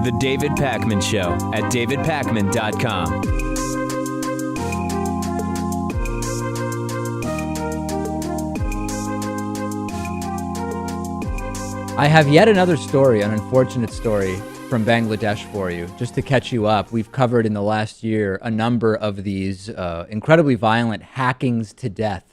The David Pakman Show at davidpakman.com. I have yet another story, an unfortunate story from Bangladesh for you. Just to catch you up, we've covered in the last year a number of these incredibly violent hackings to death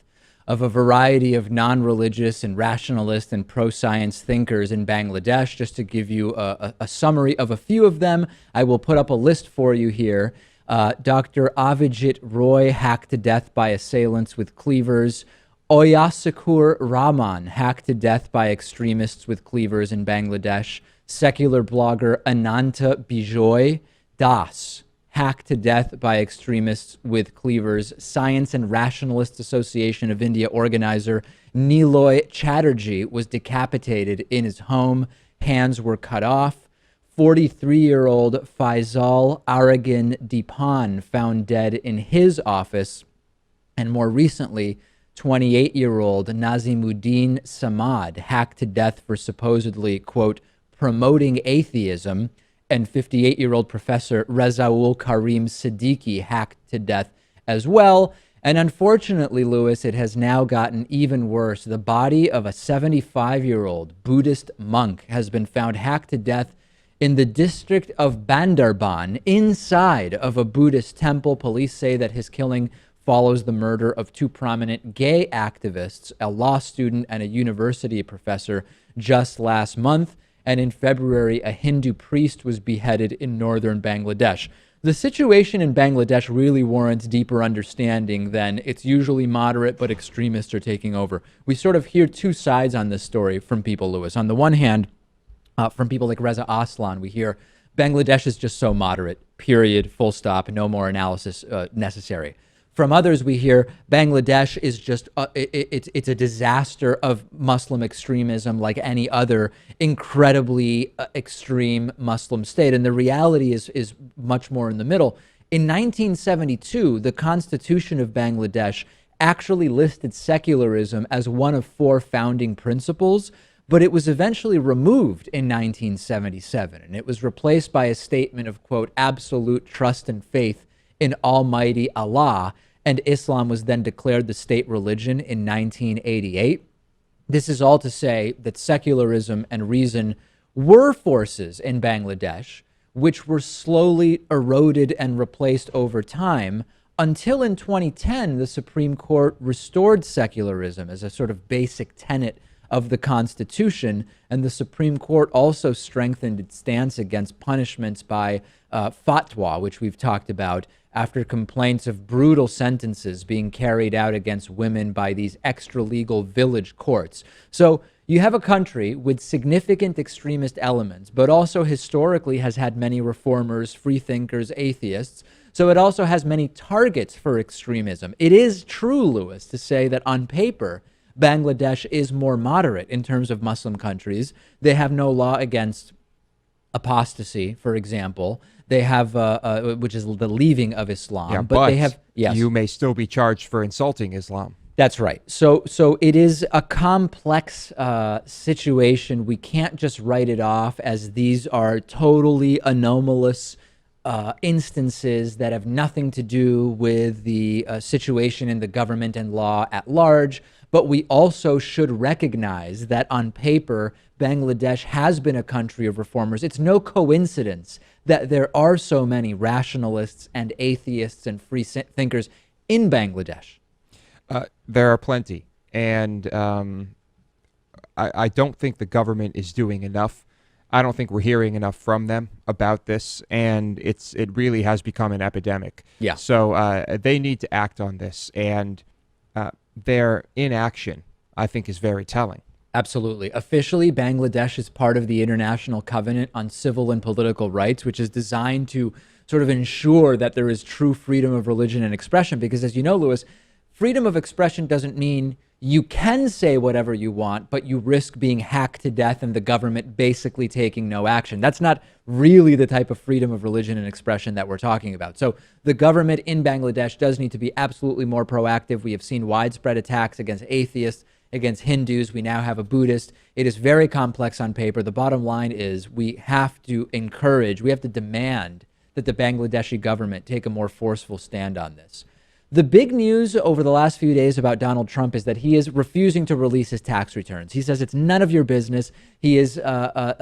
of a variety of non-religious and rationalist and pro-science thinkers in Bangladesh. Just to give you a summary of a few of them, I will put up a list for you here. Dr. Avijit Roy hacked to death by assailants with cleavers. Oyasakur Rahman hacked to death by extremists with cleavers in Bangladesh. Secular blogger Ananta Bijoy Das hacked to death by extremists with cleavers. Science and Rationalist Association of India organizer Niloy Chatterjee was decapitated in his home. Hands were cut off. 43-year-old Faisal Aragan Dipan found dead in his office. And more recently, 28-year-old Nazimuddin Samad hacked to death for supposedly, quote, promoting atheism. And 58-year-old Professor Rezaul Karim Siddiqui hacked to death as well. And unfortunately, Lewis, it has now gotten even worse. The body of a 75-year-old Buddhist monk has been found hacked to death in the district of Bandarban, inside of a Buddhist temple. Police say that his killing follows the murder of two prominent gay activists, a law student and a university professor, just last month. And in February, a Hindu priest was beheaded in northern Bangladesh. The situation in Bangladesh really warrants deeper understanding than it's usually moderate, but extremists are taking over. We sort of hear two sides on this story from people, Lewis. On the one hand, from people like Reza Aslan, we hear Bangladesh is just so moderate, period, full stop, no more analysis necessary. From others, we hear Bangladesh is just, it's a disaster of Muslim extremism like any other incredibly extreme Muslim state. And the reality is much more in the middle. In 1972, the Constitution of Bangladesh actually listed secularism as one of four founding principles, but it was eventually removed in 1977. And it was replaced by a statement of, quote, absolute trust and faith in Almighty Allah, and Islam was then declared the state religion in 1988. This is all to say that secularism and reason were forces in Bangladesh, which were slowly eroded and replaced over time, until in 2010, the Supreme Court restored secularism as a sort of basic tenet of the Constitution, and the Supreme Court also strengthened its stance against punishments by fatwa, which we've talked about, after complaints of brutal sentences being carried out against women by these extra-legal village courts. So you have a country with significant extremist elements, but also historically has had many reformers, freethinkers, atheists. So it also has many targets for extremism. It is true, Lewis, to say that on paper, Bangladesh is more moderate in terms of Muslim countries. They have no law against apostasy, for example. They have, which is the leaving of Islam. Yeah, but they have, yes. You may still be charged for insulting Islam. That's right. So it is a complex situation. We can't just write it off as these are totally anomalous instances that have nothing to do with the situation in the government and law at large. But we also should recognize that on paper, Bangladesh has been a country of reformers. It's no coincidence that there are so many rationalists and atheists and free thinkers in Bangladesh. There are plenty. And I don't think the government is doing enough. I don't think we're hearing enough from them about this. And it really has become an epidemic. Yeah. So they need to act on this. And their inaction, I think, is very telling. Absolutely. Officially, Bangladesh is part of the International Covenant on Civil and Political Rights, which is designed to sort of ensure that there is true freedom of religion and expression. Because as you know, Lewis, freedom of expression doesn't mean You can say whatever you want, but you risk being hacked to death and the government basically taking no action. That's not really the type of freedom of religion and expression that we're talking about. So the government in Bangladesh does need to be absolutely more proactive. We have seen widespread attacks against atheists, against Hindus. We now have a Buddhist. It is very complex on paper. The bottom line is we have to demand that the Bangladeshi government take a more forceful stand on this. The big news over the last few days about Donald Trump is that he is refusing to release his tax returns. He says it's none of your business. He is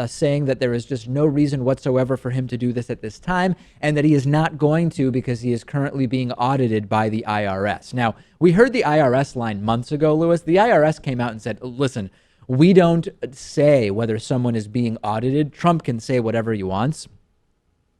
saying that there is just no reason whatsoever for him to do this at this time, and that he is not going to because he is currently being audited by the IRS. Now, we heard the IRS line months ago, Lewis. The IRS came out and said, listen, we don't say whether someone is being audited. Trump can say whatever he wants.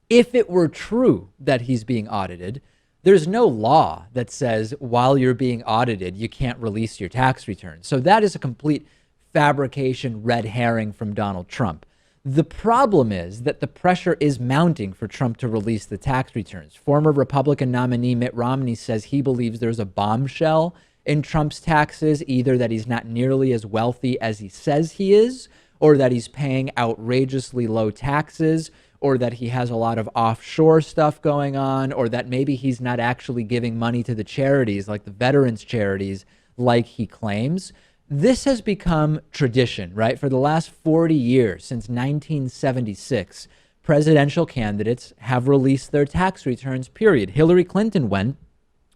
If it were true that he's being audited, there's no law that says while you're being audited, you can't release your tax returns. So that is a complete fabrication, red herring from Donald Trump. The problem is that the pressure is mounting for Trump to release the tax returns. Former Republican nominee Mitt Romney says he believes there's a bombshell in Trump's taxes, either that he's not nearly as wealthy as he says he is, or that he's paying outrageously low taxes, or that he has a lot of offshore stuff going on, or that maybe he's not actually giving money to the charities, like the veterans charities, like he claims. This has become tradition, right? For the last 40 years, since 1976, presidential candidates have released their tax returns, period. Hillary Clinton went,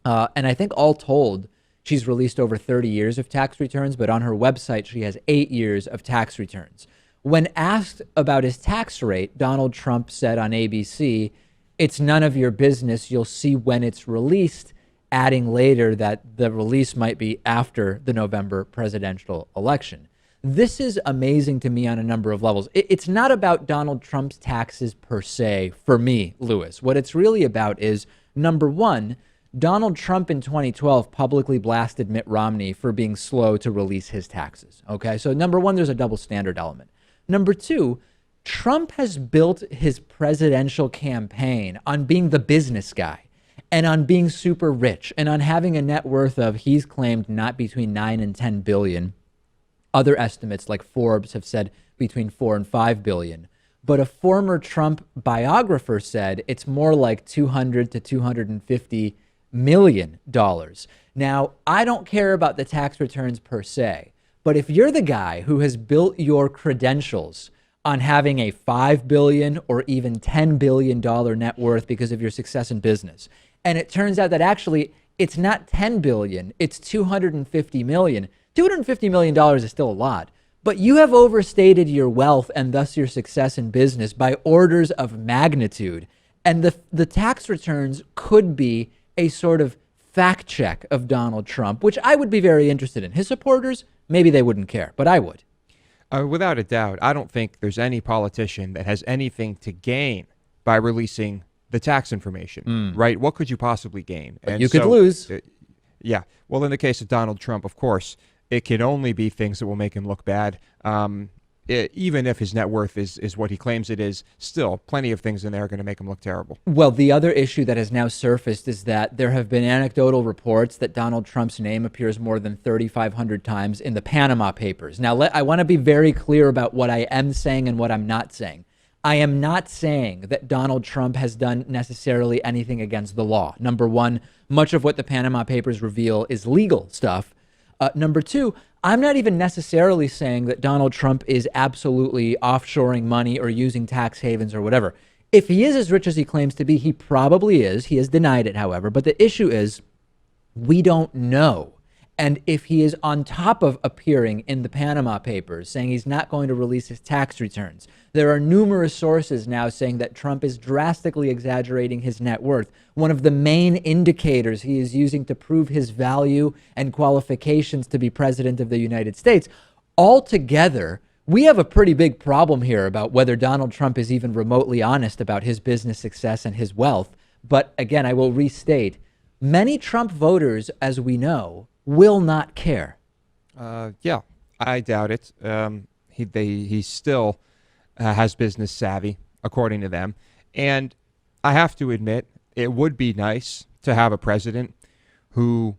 and I think all told, she's released over 30 years of tax returns, but on her website, she has 8 years of tax returns. When asked about his tax rate, Donald Trump said on ABC, it's none of your business. You'll see when it's released, adding later that the release might be after the November presidential election. This is amazing to me on a number of levels. It's not about Donald Trump's taxes per se for me, Lewis. What it's really about is, number one, Donald Trump in 2012 publicly blasted Mitt Romney for being slow to release his taxes. Okay, so number one, there's a double standard element. Number two, Trump has built his presidential campaign on being the business guy and on being super rich and on having a net worth of, he's claimed, not between 9 and 10 billion. Other estimates like Forbes have said between 4 and 5 billion. But a former Trump biographer said it's more like $200 to $250 million. Now, I don't care about the tax returns per se. But if you're the guy who has built your credentials on having a $5 billion or even $10 billion net worth because of your success in business, and it turns out that actually it's not $10 billion, it's $250 million. $250 million is still a lot, but you have overstated your wealth and thus your success in business by orders of magnitude. And the tax returns could be a sort of fact check of Donald Trump, which I would be very interested in. His supporters, maybe they wouldn't care, but I would. Without a doubt, I don't think there's any politician that has anything to gain by releasing the tax information, right? What could you possibly gain? But you could lose. Yeah. Well, in the case of Donald Trump, of course, it can only be things that will make him look bad. Even if his net worth is what he claims it is, still plenty of things in there are going to make him look terrible. Well, the other issue that has now surfaced is that there have been anecdotal reports that Donald Trump's name appears more than 3,500 times in the Panama Papers. Now, I want to be very clear about what I am saying and what I'm not saying. I am not saying that Donald Trump has done necessarily anything against the law. Number one, much of what the Panama Papers reveal is legal stuff. Number two, I'm not even necessarily saying that Donald Trump is absolutely offshoring money or using tax havens or whatever. If he is as rich as he claims to be, he probably is. He has denied it, however. But the issue is we don't know. And if he is on top of appearing in the Panama Papers saying he's not going to release his tax returns, there are numerous sources now saying that Trump is drastically exaggerating his net worth. One of the main indicators he is using to prove his value and qualifications to be president of the United States. Altogether, we have a pretty big problem here about whether Donald Trump is even remotely honest about his business success and his wealth. But again, I will restate, many Trump voters, as we know, will not care. Yeah, I doubt it. He still has business savvy, according to them. And I have to admit, it would be nice to have a president who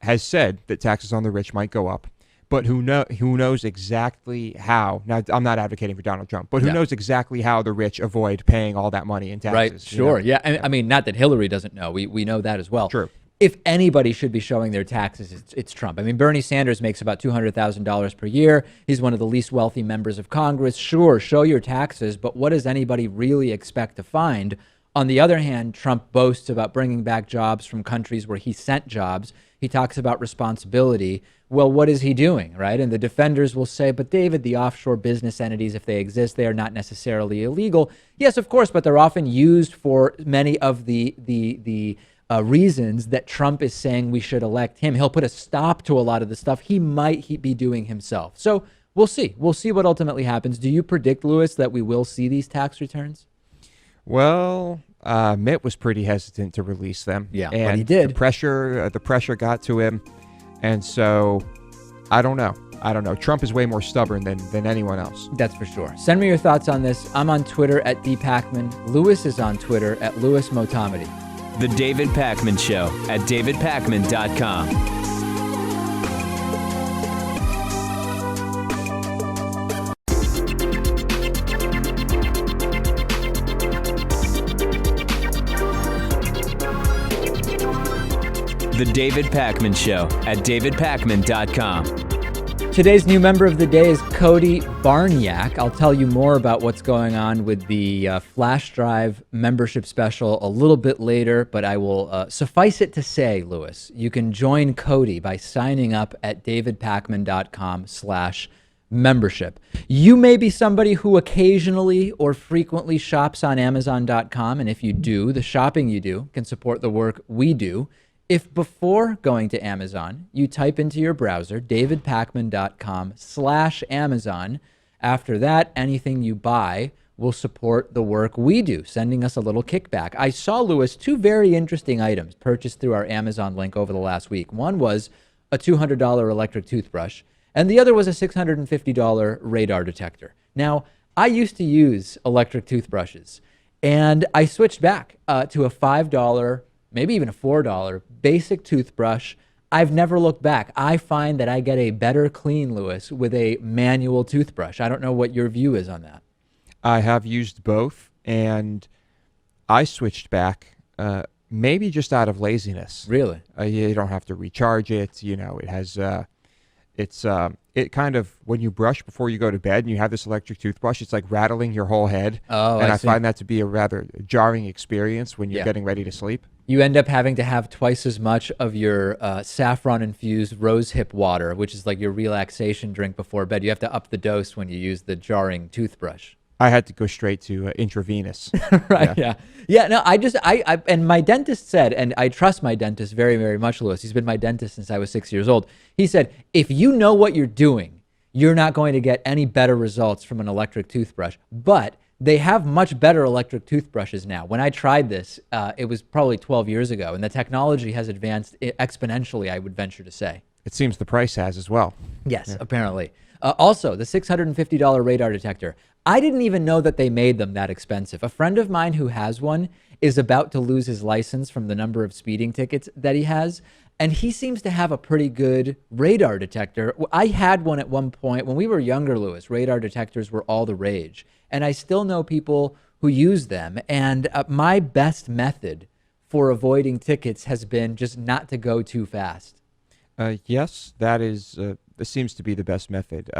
has said that taxes on the rich might go up, but who knows exactly how. Now, I'm not advocating for Donald Trump, but who knows exactly how the rich avoid paying all that money in taxes. Right, sure. Yeah, I mean, not that Hillary doesn't know. We know that as well. True. If anybody should be showing their taxes, it's Trump. I mean, Bernie Sanders makes about $200,000 per year. He's one of the least wealthy members of Congress. Sure, show your taxes, but what does anybody really expect to find? On the other hand, Trump boasts about bringing back jobs from countries where he sent jobs. He talks about responsibility. Well, what is he doing, right? And the defenders will say, but David, the offshore business entities, if they exist, they are not necessarily illegal. Yes, of course, but they're often used for many of the reasons that Trump is saying we should elect him. He'll put a stop to a lot of the stuff he might be doing himself. So we'll see. We'll see what ultimately happens. Do you predict, Louis, that we will see these tax returns? Well, Mitt was pretty hesitant to release them. Yeah, and but he did. The pressure got to him, and so I don't know. Trump is way more stubborn than anyone else. That's for sure. Send me your thoughts on this. I'm on Twitter at dpacman. Louis is on Twitter at Louis Motamedi. The David Pakman Show at davidpakman.com. The David Pakman Show at davidpakman.com. Today's new member of the day is Cody Barniak. I'll tell you more about what's going on with the flash drive membership special a little bit later, but I will suffice it to say, Louis, you can join Cody by signing up at davidpakman.com/membership. You may be somebody who occasionally or frequently shops on Amazon.com, and if you do, the shopping you do can support the work we do. If before going to Amazon, you type into your browser, davidpakman.com/Amazon, after that, anything you buy will support the work we do, sending us a little kickback. I saw, Louis, two very interesting items purchased through our Amazon link over the last week. One was a $200 electric toothbrush, and the other was a $650 radar detector. Now, I used to use electric toothbrushes, and I switched back to a $5, maybe even a $4 basic toothbrush. I've never looked back. I find that I get a better clean, Louis, with a manual toothbrush. I don't know what your view is on that. I have used both, and I switched back maybe just out of laziness. Really? You don't have to recharge it. You know, it has it kind of, when you brush before you go to bed and you have this electric toothbrush, it's like rattling your whole head. Oh, and I I see. find that to be a rather jarring experience when you're getting ready to sleep. You end up having to have twice as much of your saffron-infused rosehip water, which is like your relaxation drink before bed. You have to up the dose when you use the jarring toothbrush. I had to go straight to intravenous. Right. Yeah. No, I and my dentist said, and I trust my dentist very, very much, Louis. He's been my dentist since I was 6 years old. He said, if you know what you're doing, you're not going to get any better results from an electric toothbrush. But they have much better electric toothbrushes now. When I tried this, it was probably 12 years ago, and the technology has advanced exponentially, I would venture to say. It seems the price has as well. Yes, apparently. Also, the $650 radar detector. I didn't even know that they made them that expensive. A friend of mine who has one is about to lose his license from the number of speeding tickets that he has, and he seems to have a pretty good radar detector. I had one at one point. When we were younger, Louis, radar detectors were all the rage, and I still know people who use them, and my best method for avoiding tickets has been just not to go too fast. Yes, this seems to be the best method.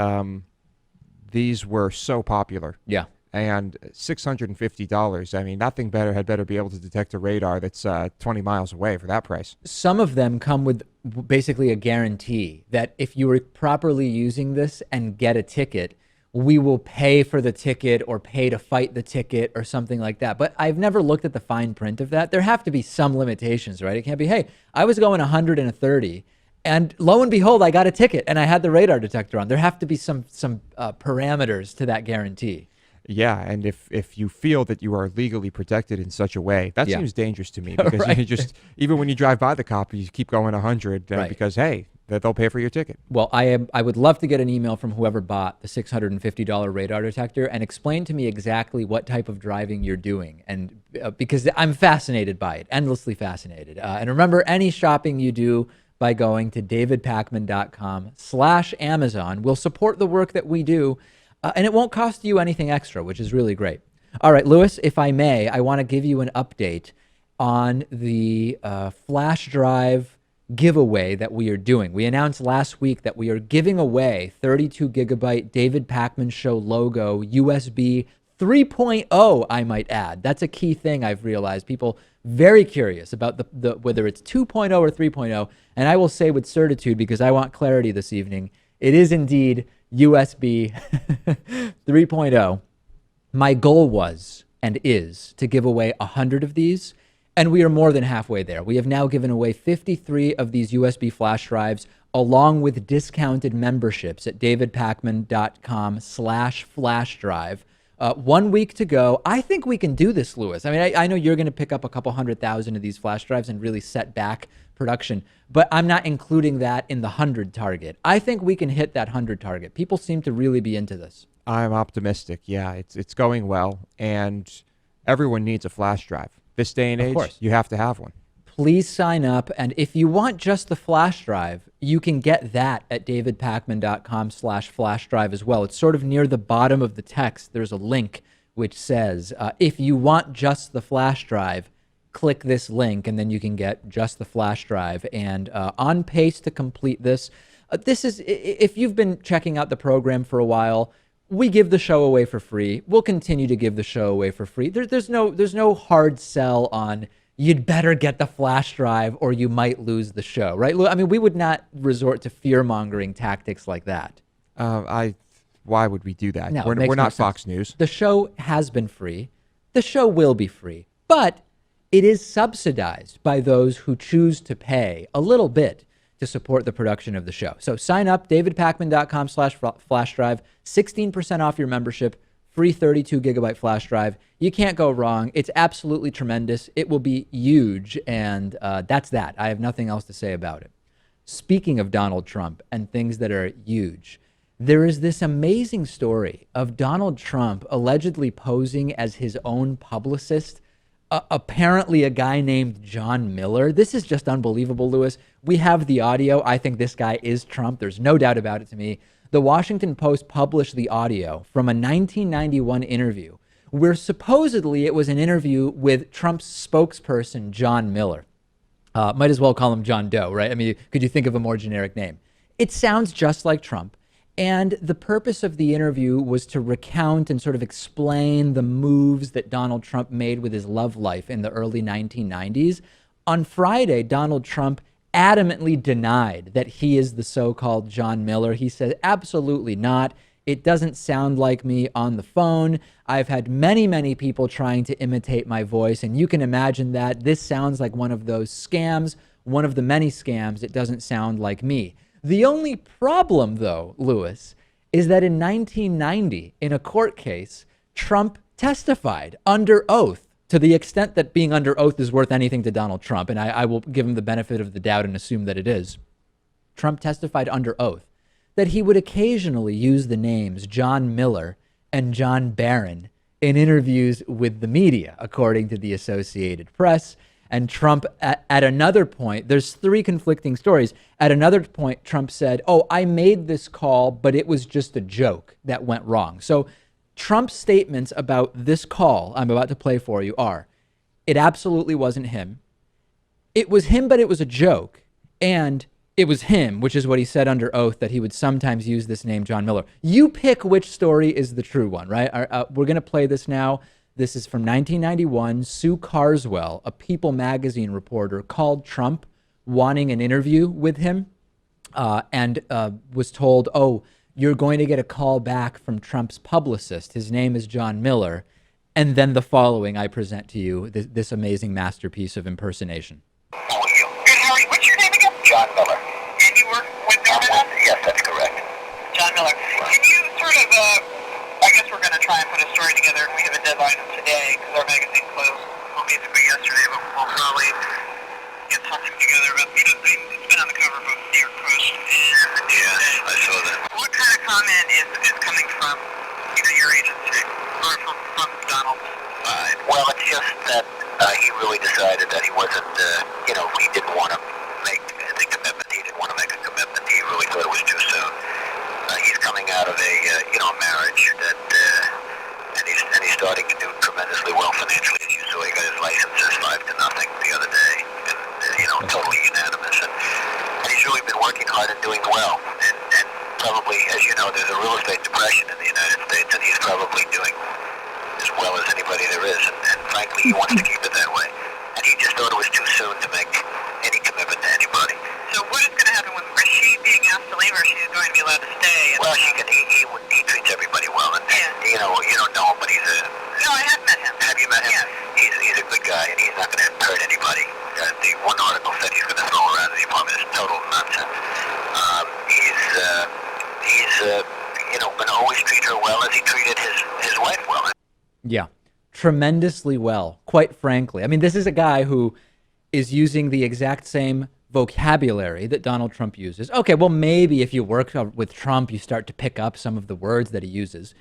These were so popular. Yeah. And $650, I mean, nothing had better be able to detect a radar that's 20 miles away for that price. Some of them come with basically a guarantee that if you were properly using this and get a ticket, we will pay for the ticket or pay to fight the ticket or something like that. But I've never looked at the fine print of that. There have to be some limitations, right? It can't be, hey, I was going 130 and lo and behold, I got a ticket and I had the radar detector on. There have to be some parameters to that guarantee. Yeah, and if you feel that you are legally protected in such a way, that seems dangerous to me because Right. you just, even when you drive by the cop, you keep going 100 Right. because, hey, they'll pay for your ticket. Well, I would love to get an email from whoever bought the $650 radar detector and explain to me exactly what type of driving you're doing, and because I'm fascinated by it, endlessly fascinated. And remember, any shopping you do by going to davidpakman.com/Amazon. We'll support the work that we do, and it won't cost you anything extra, which is really great. All right, Louis, if I may, I want to give you an update on the flash drive giveaway that we are doing. We announced last week that we are giving away 32 gigabyte David Pakman Show logo USB 3.0, I might add. That's a key thing I've realized. People very curious about the whether it's 2.0 or 3.0, and I will say with certitude, because I want clarity this evening, it is indeed USB 3.0. My goal was and is to give away 100 of these, and we are more than halfway there. We have now given away 53 of these USB flash drives, along with discounted memberships at davidpakman.com/flash drive. 1 week to go. I think we can do this, Louis. I mean, I know you're going to pick up a couple 100,000 of these flash drives and really set back production, but I'm not including that in the 100 target. I think we can hit that 100 target. People seem to really be into this. I'm optimistic. Yeah, it's going well, and everyone needs a flash drive. This day and age, you have to have one. Please sign up, and if you want just the flash drive, you can get that at davidpakman.com/flash drive as well. It's sort of near the bottom of the text. There's a link which says, if you want just the flash drive, click this link, and then you can get just the flash drive. And on pace to complete this. This is, if you've been checking out the program for a while, we give the show away for free. We'll continue to give the show away for free. There's no hard sell on you'd better get the flash drive or you might lose the show, right? I mean, we would not resort to fear-mongering tactics like that. Why would we do that? No, we're not Fox News. The show has been free. The show will be free. But it is subsidized by those who choose to pay a little bit to support the production of the show. So sign up, davidpakman.com/flash drive, 16% off your membership, free 32 gigabyte flash drive. You can't go wrong. It's absolutely tremendous. It will be huge. And that's that. I have nothing else to say about it. Speaking of Donald Trump and things that are huge, there is this amazing story of Donald Trump allegedly posing as his own publicist, apparently a guy named John Miller. This is just unbelievable, Louis. We have the audio. I think this guy is Trump. There's no doubt about it to me. The Washington Post published the audio from a 1991 interview where supposedly it was an interview with Trump's spokesperson, John Miller. Might as well call him John Doe, right? I mean, could you think of a more generic name? It sounds just like Trump. And the purpose of the interview was to recount and sort of explain the moves that Donald Trump made with his love life in the early 1990s. On Friday, Donald Trump adamantly denied that he is the so-called John Miller. He said, absolutely not. It doesn't sound like me on the phone. I've had many, many people trying to imitate my voice, and you can imagine that. This sounds like one of those scams, one of the many scams. It doesn't sound like me. The only problem, though, Louis, is that in 1990, in a court case, Trump testified under oath, to the extent that being under oath is worth anything to Donald Trump, and I will give him the benefit of the doubt and assume that it is. Trump testified under oath that he would occasionally use the names John Miller and John Barron in interviews with the media, according to the Associated Press. And Trump, at another point, there's three conflicting stories. At another point, Trump said, oh, I made this call, but it was just a joke that went wrong. So Trump's statements about this call I'm about to play for you are, it absolutely wasn't him. It was him, but it was a joke. And it was him, which is what he said under oath, that he would sometimes use this name, John Miller. You pick which story is the true one, right? We're going to play this now. This is from 1991. Sue Carswell, a People magazine reporter, called Trump wanting an interview with him and was told, oh, you're going to get a call back from Trump's publicist. His name is John Miller. And then the following, I present to you this amazing masterpiece of impersonation. How are you? Good, how are you? What's your name again? John Miller. And you work with Bandarban? Yes, that's correct. John Miller. Can you sort of, I guess we're going to try and put a story together. We have a deadline today because our magazine closed, well, basically yesterday, but we'll probably get something together. But, you know, it's been on the cover of both New York Post and the Newsday. I saw that. What kind of comment is coming from, you know, your agency or from Donald? Well, it's just that he really decided that he wasn't, you know, he didn't want to make the commitment financial issues, so he got his licenses 5-0 the other day, and totally unanimous. And he's really been working hard and doing well. And probably, as you know, there's a real estate depression in the United States, and he's probably doing as well as anybody there is. And frankly, he wants to keep it that way. And he just thought it was too soon to make any commitment to anybody. So what is going to happen with her? Is she being asked to leave, or is she going to be allowed to stay? Well, he treats everybody well, and you don't know him, but he's a... No, I have met him. Have you met him? Yes. He's a good guy, and he's not going to hurt anybody. The one article said he's going to throw around the apartment. It's total nonsense. He's going to always treat her well as he treated his wife well. Yeah, tremendously well, quite frankly. I mean, this is a guy who is using the exact same vocabulary that Donald Trump uses. Okay, well, maybe if you work with Trump, you start to pick up some of the words that he uses.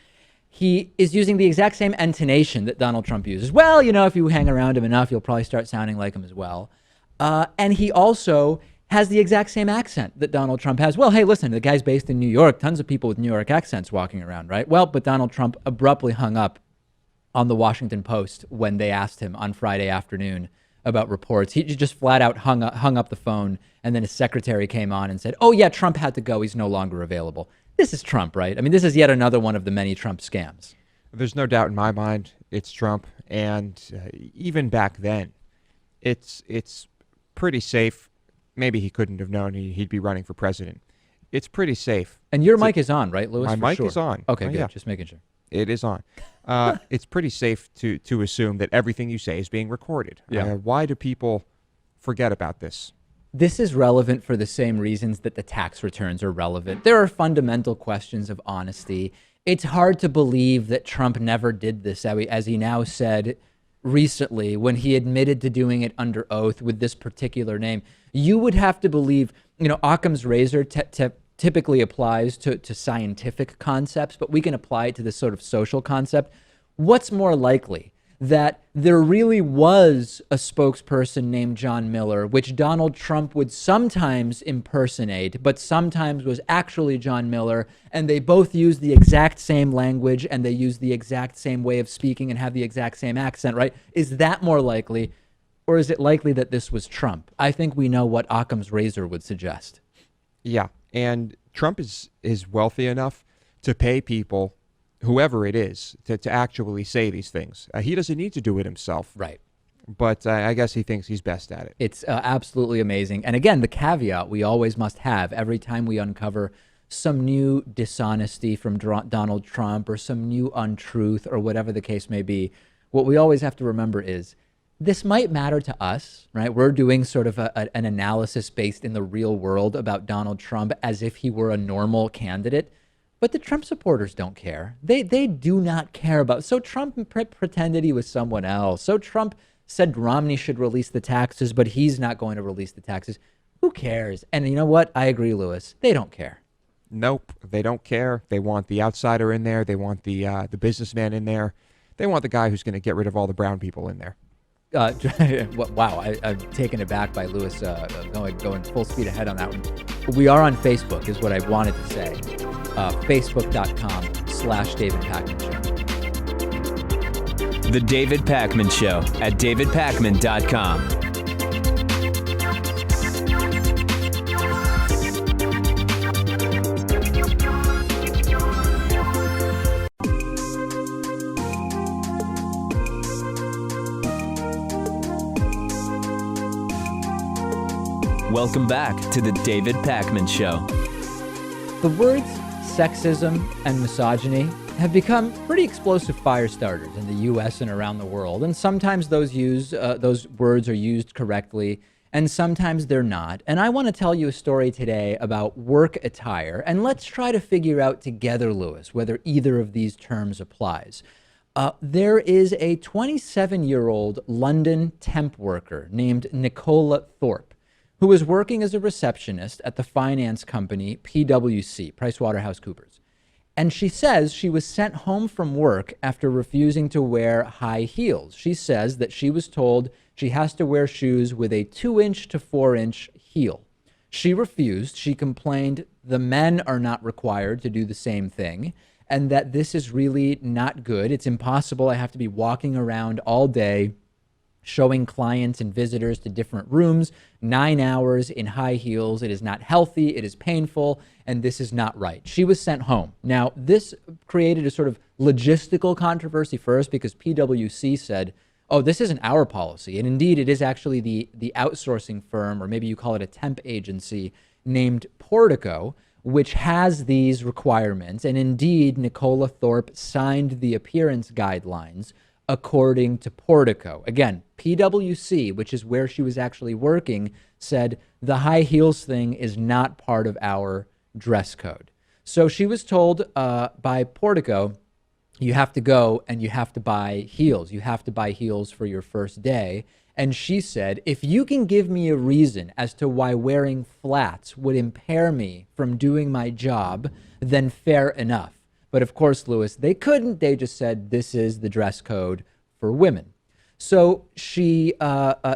He is using the exact same intonation that Donald Trump uses. Well, if you hang around him enough, you'll probably start sounding like him as well. And he also has the exact same accent that Donald Trump has. Well, hey, listen, the guy's based in New York. Tons of people with New York accents walking around, right? Well, but Donald Trump abruptly hung up on the Washington Post when they asked him on Friday afternoon about reports. He just flat out hung up the phone, and then his secretary came on and said, oh, yeah, Trump had to go. He's no longer available. This is Trump, right? I mean, this is yet another one of the many Trump scams. There's no doubt in my mind it's Trump. And even back then, it's pretty safe. Maybe he couldn't have known he'd be running for president. It's pretty safe. And your mic is on, right, Louis? My mic is on. Okay, good. Yeah. Just making sure. It is on. It's pretty safe to assume that everything you say is being recorded. Yeah. Why do people forget about this? This is relevant for the same reasons that the tax returns are relevant. There are fundamental questions of honesty. It's hard to believe that Trump never did this, as he now said recently when he admitted to doing it under oath with this particular name. You would have to believe, Occam's razor typically applies to scientific concepts, but we can apply it to this sort of social concept. What's more likely? That there really was a spokesperson named John Miller, which Donald Trump would sometimes impersonate, but sometimes was actually John Miller, and they both use the exact same language, and they use the exact same way of speaking and have the exact same accent, right? Is that more likely, or is it likely that this was Trump? I think we know what Occam's razor would suggest. Yeah, and Trump is wealthy enough to pay people, whoever it is, to actually say these things. He doesn't need to do it himself. Right. But I guess he thinks he's best at it. It's absolutely amazing. And again, the caveat we always must have every time we uncover some new dishonesty from Donald Trump or some new untruth or whatever the case may be, what we always have to remember is this might matter to us, right? We're doing sort of an analysis based in the real world about Donald Trump as if he were a normal candidate. But the Trump supporters don't care. They do not care about. So Trump pretended he was someone else. So Trump said Romney should release the taxes, but he's not going to release the taxes. Who cares? And you know what? I agree, Louis. They don't care. Nope, they don't care. They want the outsider in there. They want the businessman in there. They want the guy who's going to get rid of all the brown people in there. Wow, I'm taken aback by Louis going full speed ahead on that one. We are on Facebook, is what I wanted to say. Facebook.com/David Pakman Show. The David Pakman Show at davidpakman.com. Welcome back to the David Pakman Show. The words sexism and misogyny have become pretty explosive fire starters in the U.S. and around the world. And sometimes those words are used correctly, and sometimes they're not. And I want to tell you a story today about work attire. And let's try to figure out together, Louis, whether either of these terms applies. There is a 27-year-old London temp worker named Nicola Thorp, who was working as a receptionist at the finance company PwC, Price Waterhouse Coopers. And she says she was sent home from work after refusing to wear high heels. She says that she was told she has to wear shoes with a 2-inch to 4-inch heel. She refused. She complained the men are not required to do the same thing. and that this is really not good. It's impossible. I have to be walking around all day showing clients and visitors to different rooms, 9 hours in high heels. It is not healthy, it is painful, and this is not right. She was sent home. Now, this created a sort of logistical controversy first because PwC said, oh, this isn't our policy. And indeed, it is actually the outsourcing firm, or maybe you call it a temp agency, named Portico, which has these requirements. And indeed, Nicola Thorp signed the appearance guidelines according to Portico. Again, PwC, which is where she was actually working, said the high heels thing is not part of our dress code. So she was told by Portico, you have to go and you have to buy heels. You have to buy heels for your first day. And she said, if you can give me a reason as to why wearing flats would impair me from doing my job, then fair enough. But of course, Lewis, they couldn't. They just said this is the dress code for women. So she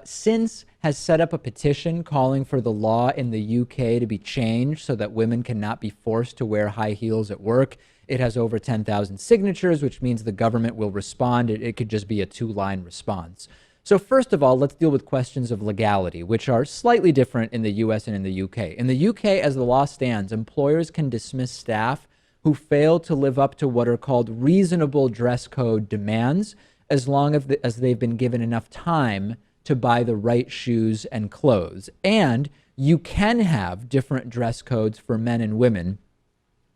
since has set up a petition calling for the law in the UK to be changed so that women cannot be forced to wear high heels at work. It has over 10,000 signatures, which means the government will respond. It could just be a 2-line response. So first of all, let's deal with questions of legality, which are slightly different in the US and in the UK. In the UK, as the law stands, employers can dismiss staff who fail to live up to what are called reasonable dress code demands, as long as they've been given enough time to buy the right shoes and clothes. And you can have different dress codes for men and women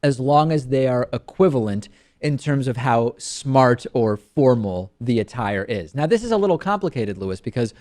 as long as they are equivalent in terms of how smart or formal the attire is. Now, this is a little complicated, Lewis, because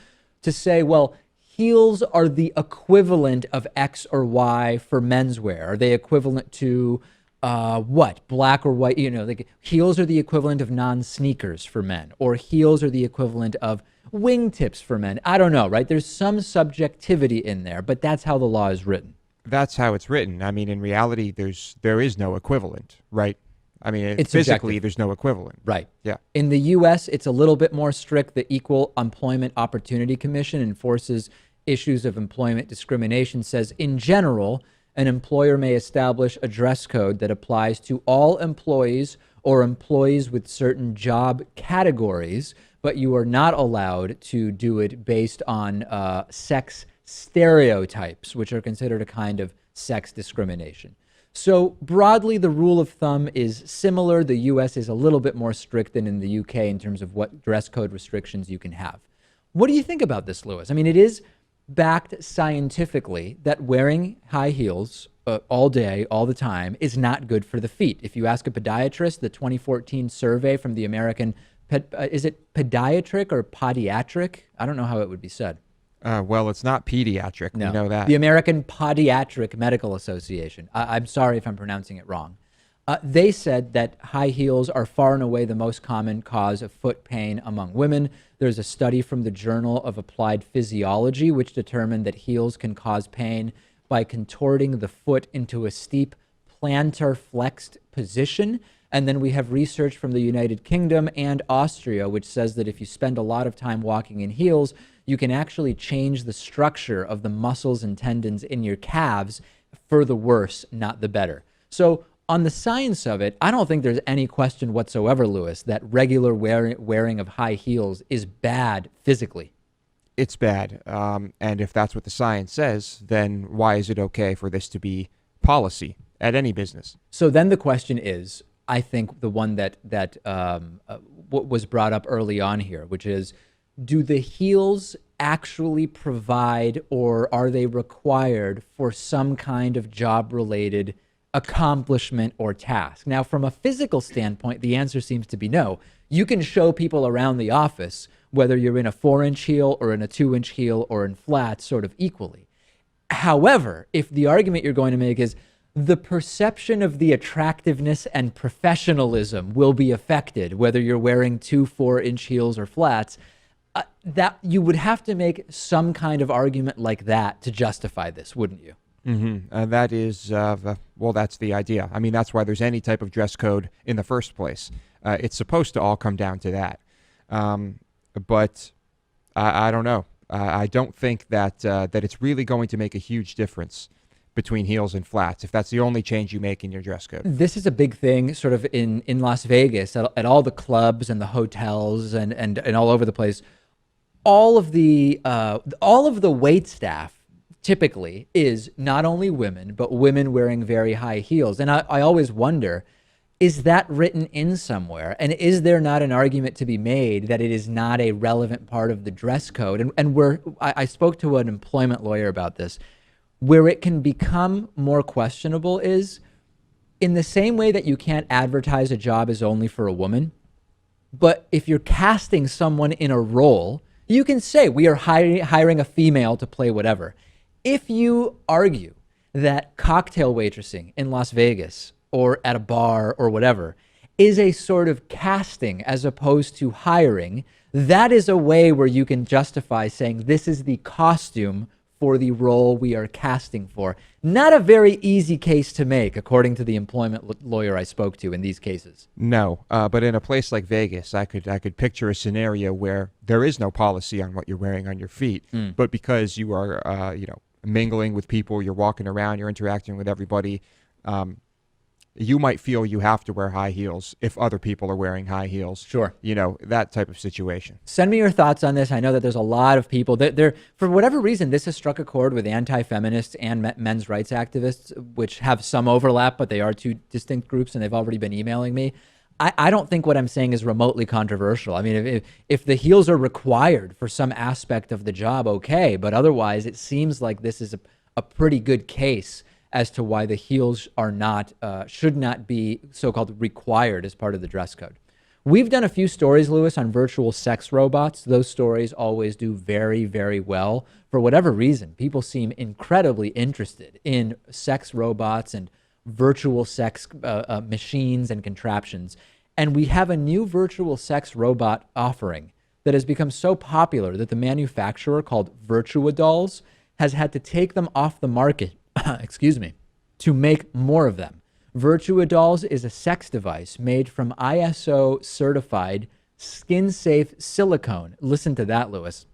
to say, well, heels are the equivalent of X or Y for menswear. Are they equivalent to what? Black or white? You know, like heels are the equivalent of non-sneakers for men, or heels are the equivalent of wingtips for men. I don't know, right? There's some subjectivity in there, but that's how the law is written. That's how it's written. I mean, in reality, there is no equivalent, right? I mean, It's physically, subjective. there's no equivalent. Right. Yeah. In the U.S., it's a little bit more strict. The Equal Employment Opportunity Commission enforces issues of employment discrimination, says in general, an employer may establish a dress code that applies to all employees or employees with certain job categories, but you are not allowed to do it based on sex stereotypes, which are considered a kind of sex discrimination. So broadly, the rule of thumb is similar. The U.S. is a little bit more strict than in the U.K. in terms of what dress code restrictions you can have. What do you think about this, Lewis? I mean, it is backed scientifically that wearing high heels all day, all the time, is not good for the feet. If you ask a podiatrist, the 2014 survey from the American, is it pediatric or podiatric? I don't know how it would be said. Well, it's not pediatric. No. We know that. The American Podiatric Medical Association. I'm sorry if I'm pronouncing it wrong. They said that high heels are far and away the most common cause of foot pain among women. There's a study from the Journal of Applied Physiology which determined that heels can cause pain by contorting the foot into a steep plantar flexed position. And then we have research from the United Kingdom and Austria, which says that if you spend a lot of time walking in heels, you can actually change the structure of the muscles and tendons in your calves for the worse, not the better. So on the science of it, I don't think there's any question whatsoever, Lewis, that regular wearing of high heels is bad physically. It's bad. And if that's what the science says, then why is it okay for this to be policy at any business? So then the question is, I think the one that was brought up early on here, which is, do the heels actually provide, or are they required for some kind of job-related accomplishment or task? Now, from a physical standpoint, the answer seems to be no. You can show people around the office, whether you're in a 4-inch heel or in a 2-inch heel or in flats, sort of equally. However, if the argument you're going to make is the perception of the attractiveness and professionalism will be affected, whether you're wearing 2 4-inch heels or flats, that you would have to make some kind of argument like that to justify this, wouldn't you? Mm-hmm. That is, well, that's the idea. I mean, that's why there's any type of dress code in the first place. It's supposed to all come down to that. But I don't know. I don't think that that it's really going to make a huge difference between heels and flats if that's the only change you make in your dress code. This is a big thing sort of in Las Vegas at all the clubs and the hotels and all over the place. All of the wait staff typically is not only women, but women wearing very high heels. And I always wonder, is that written in somewhere? And is there not an argument to be made that it is not a relevant part of the dress code? And I spoke to an employment lawyer about this. Where it can become more questionable is in the same way that you can't advertise a job as only for a woman, but if you're casting someone in a role, you can say we are hiring a female to play whatever. If you argue that cocktail waitressing in Las Vegas or at a bar or whatever is a sort of casting as opposed to hiring, that is a way where you can justify saying this is the costume for the role we are casting for. Not a very easy case to make, according to the employment lawyer I spoke to in these cases. No, but in a place like Vegas, I could picture a scenario where there is no policy on what you're wearing on your feet, but because you are, mingling with people, you're walking around, you're interacting with everybody, you might feel you have to wear high heels if other people are wearing high heels. Sure. That type of situation. Send me your thoughts on this. I know that there's a lot of people that for whatever reason, this has struck a chord with anti-feminists and men's rights activists, which have some overlap, but they are two distinct groups, and they've already been emailing me. I don't think what I'm saying is remotely controversial. I mean, if the heels are required for some aspect of the job, okay, but otherwise it seems like this is a pretty good case as to why the heels are not, should not be so-called required as part of the dress code. We've done a few stories, Lewis, on virtual sex robots. Those stories always do very, very well. For whatever reason, people seem incredibly interested in sex robots and virtual sex machines and contraptions. And we have a new virtual sex robot offering that has become so popular that the manufacturer, called VirtuaDolls, has had to take them off the market to make more of them. VirtuaDolls is a sex device made from ISO certified skin-safe silicone. Listen to that, Lewis.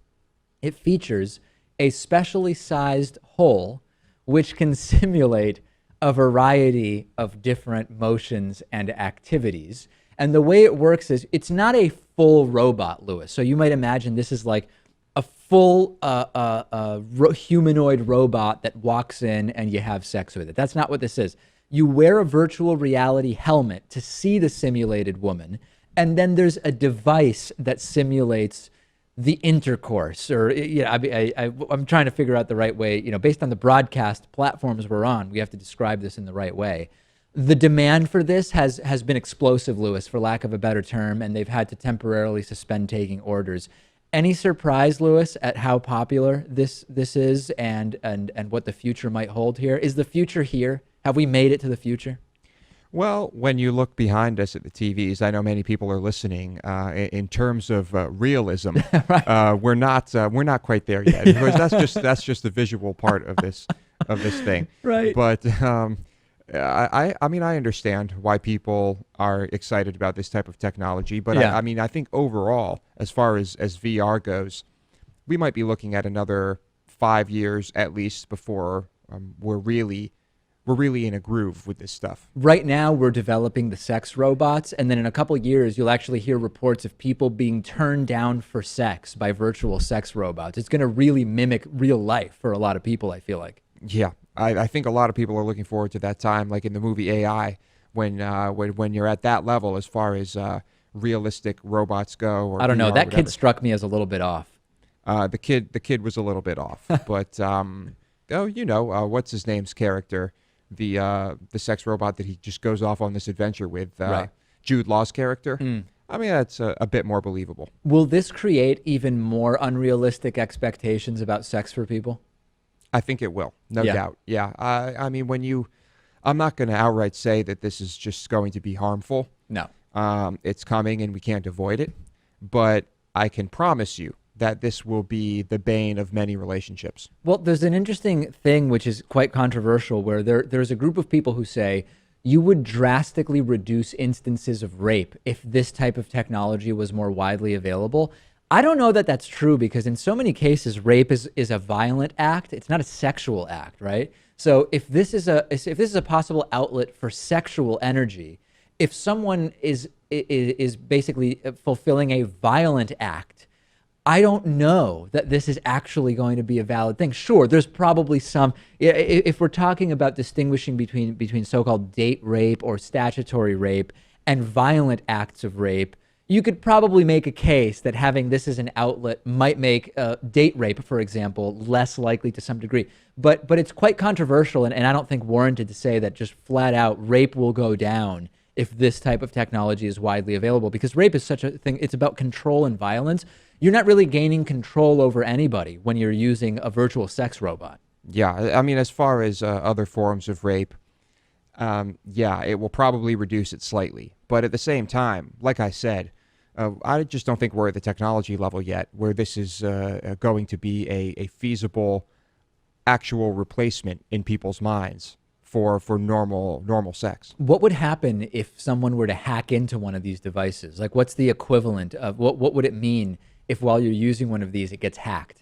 It features a specially sized hole which can simulate a variety of different motions and activities. And the way it works is it's not a full robot, Lewis. So you might imagine this is like a full humanoid robot that walks in and you have sex with it. That's not what this is. You wear a virtual reality helmet to see the simulated woman, and then there's a device that simulates the intercourse. Or, I'm trying to figure out the right way. Based on the broadcast platforms we're on, we have to describe this in the right way. The demand for this has been explosive, Lewis, for lack of a better term, and they've had to temporarily suspend taking orders. Any surprise, Lewis, at how popular this is and what the future might hold here? Is the future here? Have we made it to the future? Well, when you look behind us at the TVs, I know many people are listening. In terms of realism, right. We're not quite there yet. Because that's just the visual part of this thing. Right. But I understand why people are excited about this type of technology. But yeah. I think overall, as far as VR goes, we might be looking at another 5 years at least before we're really in a groove with this stuff. Right now, we're developing the sex robots, and then in a couple of years, you'll actually hear reports of people being turned down for sex by virtual sex robots. It's going to really mimic real life for a lot of people, I feel like. Yeah, I think a lot of people are looking forward to that time, like in the movie AI, when you're at that level as far as realistic robots go. Or I don't know. VR, that whatever. Kid struck me as a little bit off. The kid was a little bit off, but what's his name's character? The sex robot that he just goes off on this adventure with, right. Jude Law's character. That's a bit more believable. Will this create even more unrealistic expectations about sex for people? I think it will, no doubt. Yeah. I'm not going to outright say that this is just going to be harmful. No. It's coming and we can't avoid it. But I can promise you that this will be the bane of many relationships. Well, there's an interesting thing which is quite controversial where there's a group of people who say you would drastically reduce instances of rape if this type of technology was more widely available. I don't know that that's true because in so many cases, rape is a violent act. It's not a sexual act, right? So if this is a possible outlet for sexual energy, if someone is basically fulfilling a violent act, I don't know that this is actually going to be a valid thing. Sure, there's probably some, if we're talking about distinguishing between so-called date rape or statutory rape and violent acts of rape, you could probably make a case that having this as an outlet might make date rape, for example, less likely to some degree. But it's quite controversial, and I don't think warranted to say that just flat out rape will go down if this type of technology is widely available, because rape is such a thing. It's about control and violence. You're not really gaining control over anybody when you're using a virtual sex robot. Yeah, I mean, as far as other forms of rape, yeah, it will probably reduce it slightly. But at the same time, like I said, I just don't think we're at the technology level yet where this is going to be a feasible, actual replacement in people's minds for normal sex. What would happen if someone were to hack into one of these devices? Like, what's the equivalent of what would it mean if while you're using one of these, it gets hacked?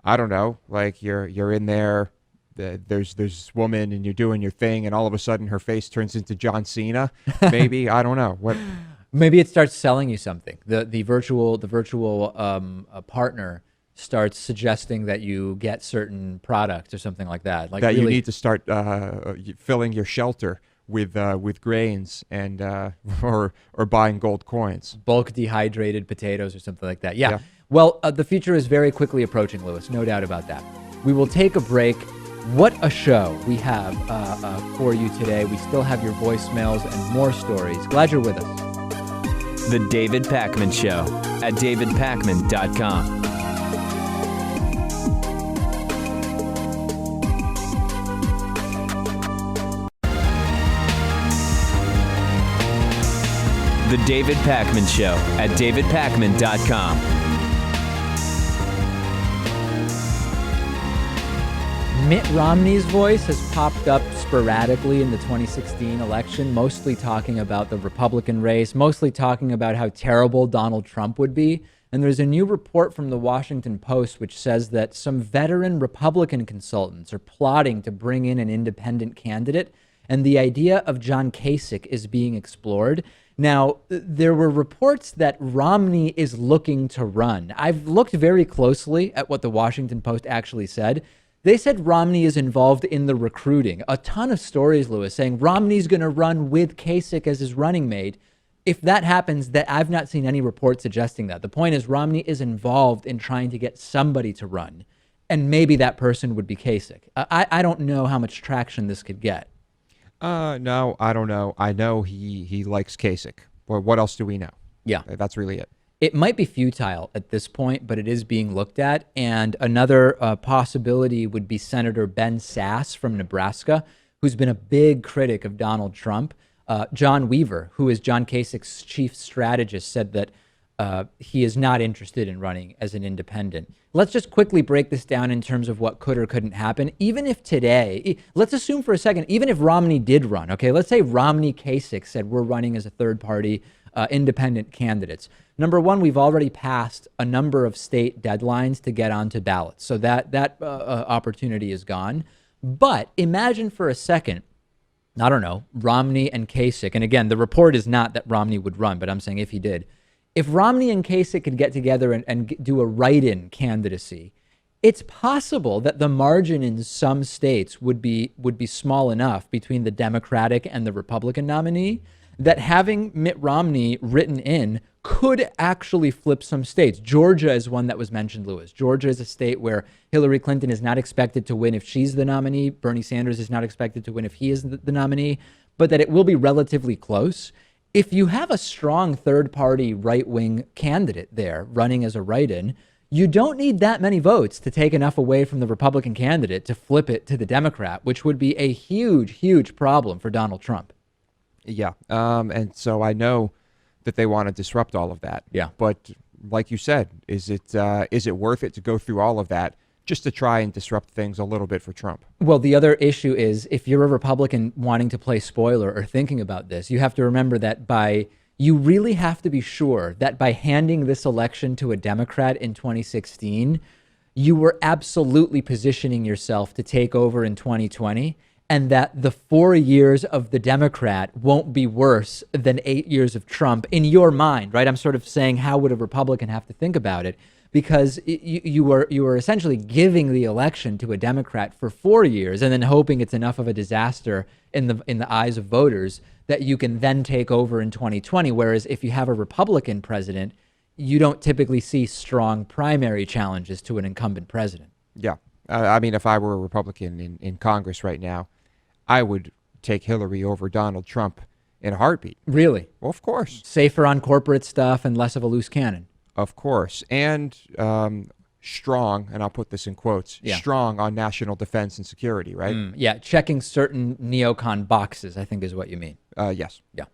I don't know. Like you're in there, there's this woman and you're doing your thing, and all of a sudden her face turns into John Cena. Maybe I don't know what. Maybe it starts selling you something. The virtual partner starts suggesting that you get certain products or something like that. Like that really, you need to start filling your shelter with grains and or buying gold coins. bulk dehydrated potatoes or something like that. Yeah. Well, the future is very quickly approaching, Lewis. No doubt about that. We will take a break. What a show we have for you today. We still have your voicemails and more stories. Glad you're with us. The David Pakman Show at davidpakman.com. The David Pakman Show at davidpakman.com. Mitt Romney's voice has popped up sporadically in the 2016 election, mostly talking about the Republican race, mostly talking about how terrible Donald Trump would be. And there's a new report from the Washington Post which says that some veteran Republican consultants are plotting to bring in an independent candidate, and the idea of John Kasich is being explored. Now, there were reports that Romney is looking to run. I've looked very closely at what the Washington Post actually said. They said Romney is involved in the recruiting. A ton of stories, Lewis, saying Romney's going to run with Kasich as his running mate. If that happens, that I've not seen any reports suggesting that. The point is Romney is involved in trying to get somebody to run, and maybe that person would be Kasich. I don't know how much traction this could get. No, I don't know. I know he likes Kasich. Well, what else do we know? Yeah. That's really it. It might be futile at this point, but it is being looked at. And another possibility would be Senator Ben Sasse from Nebraska, who's been a big critic of Donald Trump. John Weaver, who is John Kasich's chief strategist, said that he is not interested in running as an independent. Let's just quickly break this down in terms of what could or couldn't happen. Even if today, let's assume for a second, even if Romney did run, okay, let's say Romney Kasich said we're running as a third party independent candidates. Number one, we've already passed a number of state deadlines to get onto ballots. So that opportunity is gone. But imagine for a second, I don't know, Romney and Kasich, and again, the report is not that Romney would run, but I'm saying if he did, if Romney and Kasich could get together and do a write-in candidacy, it's possible that the margin in some states would be small enough between the Democratic and the Republican nominee that having Mitt Romney written in could actually flip some states. Georgia is one that was mentioned, Lewis. Georgia is a state where Hillary Clinton is not expected to win if she's the nominee. Bernie Sanders is not expected to win if he is the nominee, but that it will be relatively close. If you have a strong third-party right-wing candidate there running as a write-in, you don't need that many votes to take enough away from the Republican candidate to flip it to the Democrat, which would be a huge, huge problem for Donald Trump. Yeah. And so I know that they want to disrupt all of that. Yeah. But like you said, is it worth it to go through all of that just to try and disrupt things a little bit for Trump? Well, the other issue is if you're a Republican wanting to play spoiler or thinking about this, you have to remember that you really have to be sure that by handing this election to a Democrat in 2016, you were absolutely positioning yourself to take over in 2020, and that the 4 years of the Democrat won't be worse than 8 years of Trump in your mind, right? I'm sort of saying, how would a Republican have to think about it? Because you were essentially giving the election to a Democrat for 4 years and then hoping it's enough of a disaster in the eyes of voters that you can then take over in 2020. Whereas if you have a Republican president, you don't typically see strong primary challenges to an incumbent president. Yeah. I mean, if I were a Republican in Congress right now, I would take Hillary over Donald Trump in a heartbeat. Really? Well, of course. Safer on corporate stuff and less of a loose cannon. Of course. And strong, and I'll put this in quotes, strong on national defense and security, right? Yeah, checking certain neocon boxes, I think is what you mean. Yes. Yeah.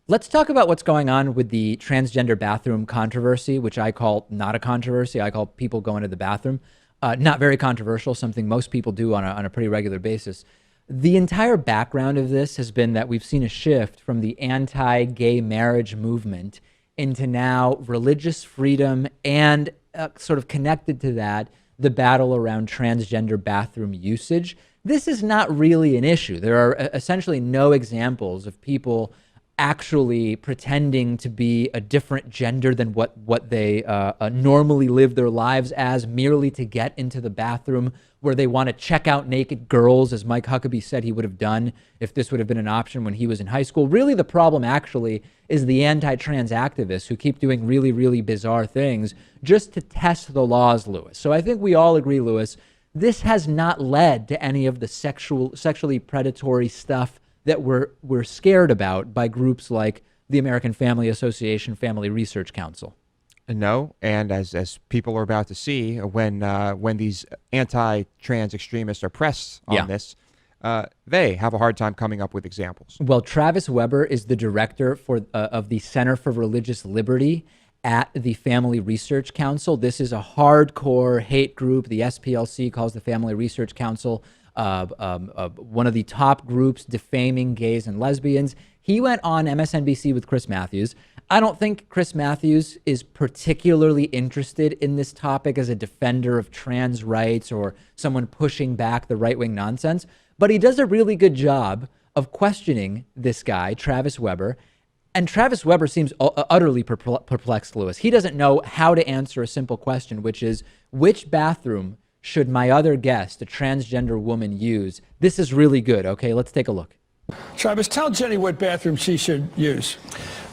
Let's talk about what's going on with the transgender bathroom controversy, which I call not a controversy. I call people going to the bathroom. Not very controversial, something most people do on a pretty regular basis. The entire background of this has been that we've seen a shift from the anti-gay marriage movement into now religious freedom and sort of connected to that, the battle around transgender bathroom usage. This is not really an issue. There are essentially no examples of people actually pretending to be a different gender than what they normally live their lives as, merely to get into the bathroom where they want to check out naked girls, as Mike Huckabee said he would have done if this would have been an option when he was in high school. Really, the problem actually is the anti-trans activists who keep doing really, really bizarre things just to test the laws, Lewis. So I think we all agree, Lewis, this has not led to any of the sexually predatory stuff that we're scared about by groups like the American Family Association Family Research Council. No, and as people are about to see, when these anti-trans extremists are pressed on this, they have a hard time coming up with examples. Well, Travis Weber is the director of the Center for Religious Liberty at the Family Research Council. This is a hardcore hate group. The SPLC calls the Family Research Council one of the top groups defaming gays and lesbians. He went on MSNBC with Chris Matthews. I don't think Chris Matthews is particularly interested in this topic as a defender of trans rights or someone pushing back the right-wing nonsense, but he does a really good job of questioning this guy, Travis Weber. And Travis Weber seems utterly perplexed, Lewis. He doesn't know how to answer a simple question, which is, which bathroom should my other guest, a transgender woman, use? This is really good. Okay, let's take a look. Travis, tell Jenny what bathroom she should use.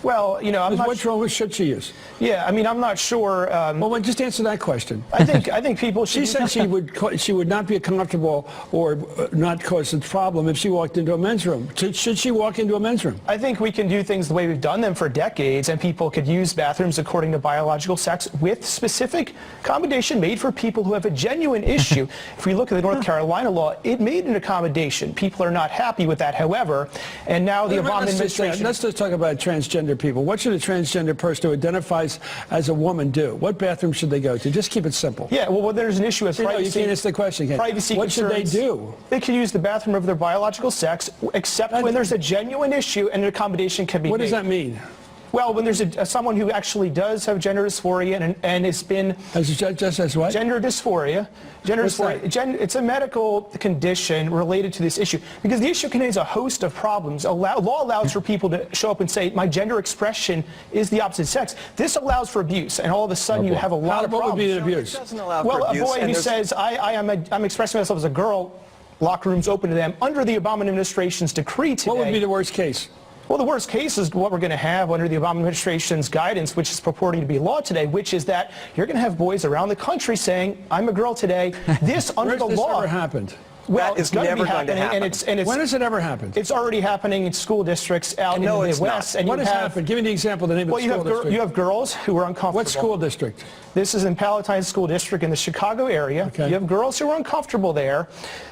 Well, you know, what's wrong with should she use? Yeah, I mean, I'm not sure. Well, just answer that question. I think people should. She said she would not be comfortable or not cause a problem if she walked into a men's room. Should she walk into a men's room? I think we can do things the way we've done them for decades, and people could use bathrooms according to biological sex with specific accommodation made for people who have a genuine issue. If we look at the North Carolina law, it made an accommodation. People are not happy with that, however, and now the Obama administration. Let's just talk about transgender people. What should a transgender person who identifies as a woman do? What bathroom should they go to? Just keep it simple. Yeah, well, there's an issue with privacy. No, you can't answer the question. Privacy what concerns. Should they do? They could use the bathroom of their biological sex, except when there's a genuine issue and an accommodation can be made. What does that mean? Well, when there's someone who actually does have gender dysphoria and has been... Just as what? Gender dysphoria. It's a medical condition related to this issue because the issue contains a host of problems. Law allows for people to show up and say, my gender expression is the opposite sex. This allows for abuse, and all of a sudden you have a lot of problems. What would be an abuse? It doesn't allow for abuse. Well, a boy who says, I'm expressing myself as a girl, locker rooms open to them under the Obama administration's decree today. What would be the worst case? Well, the worst case is what we're going to have under the Obama administration's guidance, which is purporting to be law today, which is that you're going to have boys around the country saying, I'm a girl today. This under the law. Ever happened? Well, it's going to be happening, and it's when has it ever happened? It's already happening in school districts out in the Midwest. And what has happened? Give me the example. The name of the school district. You have girls who are uncomfortable. What school district? This is in Palatine School District in the Chicago area. Okay. You have girls who are uncomfortable there,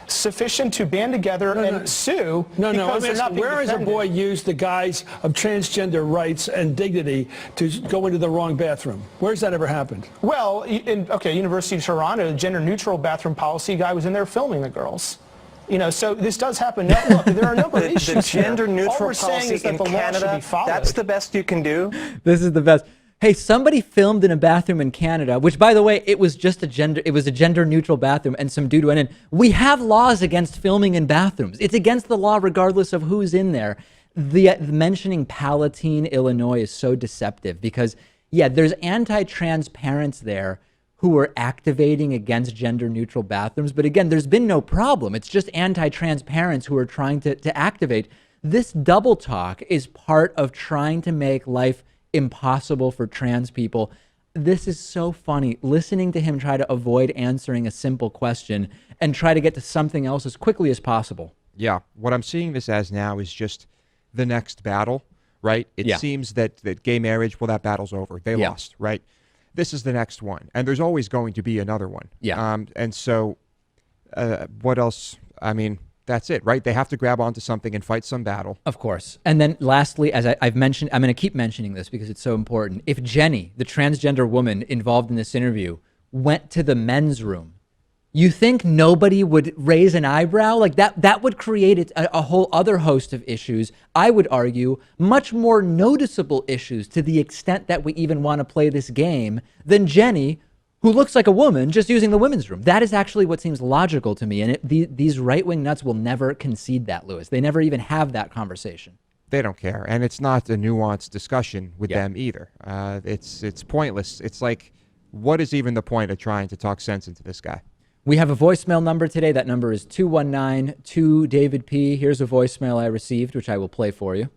sufficient to band together and sue. Where has a boy used the guise of transgender rights and dignity to go into the wrong bathroom? Where's that ever happened? Well, University of Toronto, the gender-neutral bathroom policy guy was in there filming the girls. You know, so this does happen. Now, look, there are a number of issues. The gender-neutral policy in Canada, that's the best you can do? This is the best. Hey, somebody filmed in a bathroom in Canada, which, by the way, it was a gender neutral bathroom, and some dude went in. We have laws against filming in bathrooms. It's against the law regardless of who's in there. The mentioning Palatine, Illinois is so deceptive because, yeah, there's anti-trans parents there who are activating against gender neutral bathrooms. But again, there's been no problem. It's just anti-trans parents who are trying to activate. This double talk is part of trying to make life impossible for trans people. This is so funny, listening to him try to avoid answering a simple question and try to get to something else as quickly as possible. Yeah, what I'm seeing this as now is just the next battle, right? It seems that gay marriage, well, that battle's over. They lost, right? This is the next one, and there's always going to be another one. Yeah. And so what else? I mean, that's it, right? They have to grab onto something and fight some battle. Of course. And then lastly, as I've mentioned, I'm going to keep mentioning this because it's so important. If Jenny, the transgender woman involved in this interview, went to the men's room, you think nobody would raise an eyebrow? Like that would create a whole other host of issues. I would argue much more noticeable issues to the extent that we even want to play this game than Jenny, who looks like a woman, just using the women's room. That is actually what seems logical to me. And these right-wing nuts will never concede that, Lewis. They never even have that conversation. They don't care. And it's not a nuanced discussion with them either. It's pointless. It's like, what is even the point of trying to talk sense into this guy? We have a voicemail number today. That number is 219-2-DAVID-P. Here's a voicemail I received, which I will play for you.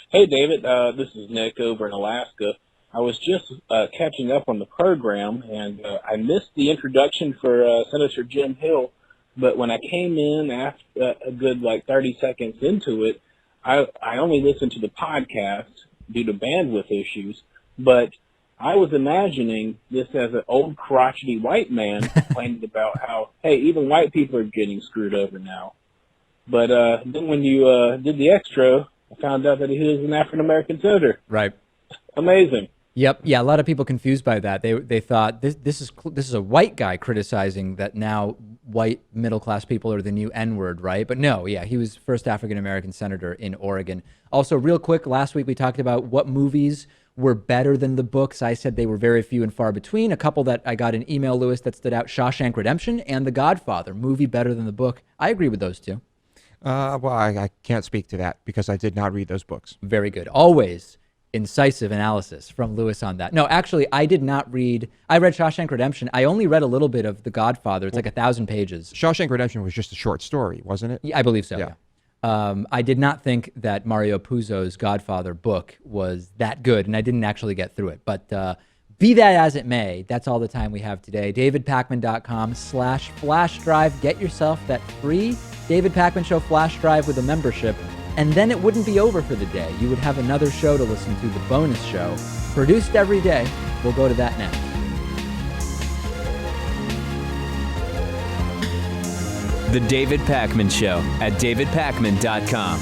Hey, David. This is Nick over in Alaska. I was just catching up on the program, and I missed the introduction for Senator Jim Hill, but when I came in after a good 30 seconds into it, I only listened to the podcast due to bandwidth issues, but I was imagining this as an old crotchety white man complaining about how, hey, even white people are getting screwed over now. But then when you did the extra, I found out that he was an African-American senator. Right. Amazing. Yep. Yeah. A lot of people confused by that. They thought this is a white guy criticizing that now white middle class people are the new N-word, right? But no, yeah, he was first African American senator in Oregon. Also, real quick, last week we talked about what movies were better than the books. I said they were very few and far between. A couple that I got in email, Lewis, that stood out: Shawshank Redemption and The Godfather. Movie better than the book. I agree with those two. Well, I can't speak to that because I did not read those books. Very good. Always incisive analysis from Lewis on that. No, actually, I did not read. I read Shawshank Redemption. I only read a little bit of The Godfather. It's like 1,000 pages. Shawshank Redemption was just a short story, wasn't it? Yeah, I believe so. Yeah. I did not think that Mario Puzo's Godfather book was that good, and I didn't actually get through it. But be that as it may, that's all the time we have today. DavidPakman.com/flash drive. Get yourself that free David Pakman Show flash drive with a membership, and then it wouldn't be over for the day. You would have another show to listen to, the bonus show, produced every day. We'll go to that now. The David Pakman Show at davidpakman.com.